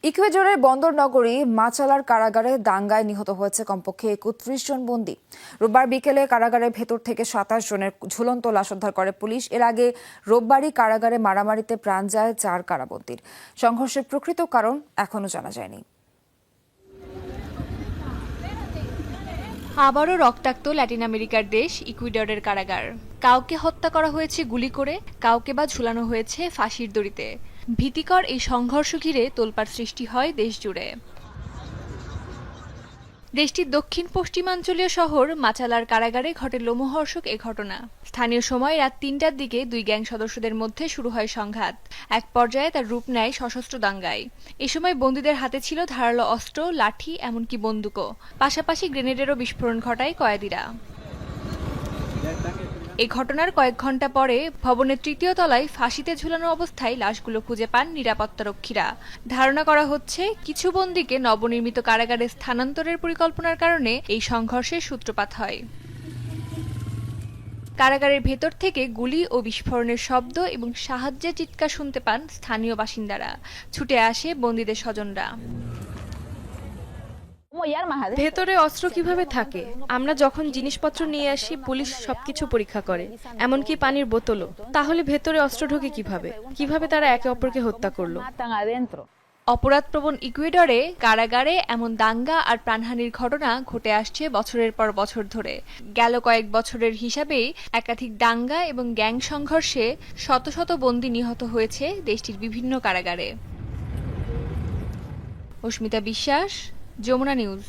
ইকুয়েডরের বন্দর নগরী মাচালার কারাগারে দাঙ্গায় নিহত হয়েছে কমপক্ষে ৩১ জন বন্দী। রোববার বিকেলে কারাগারের ভেতর থেকে ২৭ জনের ঝুলন্ত লাশ উদ্ধার করে পুলিশ। এর আগে রোববারই কারাগারে মারামারিতে প্রাণ যায় ৪ কারাবন্দীর। সংঘর্ষের প্রকৃত কারণ এখনো জানা যায়নি। আবারও রক্তাক্ত ল্যাটিন আমেরিকার দেশ ইকুয়েডরের কারাগার। কাউকে হত্যা করা হয়েছে গুলি করে, কাউকে বা ঝুলানো হয়েছে ফাঁসির দড়িতে। ভীতিকর এই সংঘর্ষ ঘিরে তোলপাড় সৃষ্টি হয় দেশ জুড়ে। দেশটির দক্ষিণ পশ্চিমাঞ্চলীয় শহর মাচালার কারাগারে ঘটে লোমহর্ষক এ ঘটনা। স্থানীয় সময় রাত ৩টার দিকে দুই গ্যাং সদস্যদের মধ্যে শুরু হয় সংঘাত। এক পর্যায়ে তার রূপ নেয় সশস্ত্র দাঙ্গায়। এ সময় বন্দীদের হাতে ছিল ধারালো অস্ত্র, লাঠি, এমনকি বন্দুকও। পাশাপাশি গ্রেনেডেরও বিস্ফোরণ ঘটায় কয়েদিরা। এই ঘটনার কয়েক ঘণ্টা পরে ভবনের ৩য় তলায় ফাঁসিতে ঝুলানো অবস্থায় লাশগুলো খুঁজে পান নিরাপত্তারক্ষীরা। ধারণা করা হচ্ছে কিছু বন্দীকে নবনির্মিত কারাগারে স্থানান্তরের পরিকল্পনার কারণে এই সংঘর্ষের সূত্রপাত হয়। কারাগারের ভেতর থেকে গুলি ও বিস্ফোরণের শব্দ এবং সাহায্যের চিৎকার শুনতে পান স্থানীয় বাসিন্দারা। ছুটে আসে বন্দীদের স্বজনরা। ভেতরে অস্ত্র কিভাবে থাকে? আমরা যখন জিনিসপত্র নিয়ে আসি পুলিশ সবকিছু পরীক্ষা করে, এমনকি পানির বোতলও। তাহলে ভেতরে অস্ত্র ঢোকে কিভাবে? কিভাবে তারা একে অপরকে হত্যা করলো? অপরাধপ্রবণ ইকুয়েডরে কারাগারে এমন দাঙ্গা আর প্রাণহানির ঘটনা ঘটে আসছে বছরের পর বছর ধরে। গেল কয়েক বছরের হিসাবেই একাধিক দাঙ্গা এবং গ্যাং সংঘর্ষে শত শত বন্দী নিহত হয়েছে দেশটির বিভিন্ন কারাগারে। অস্মিতা বিশ্বাস, যমুনা নিউজ।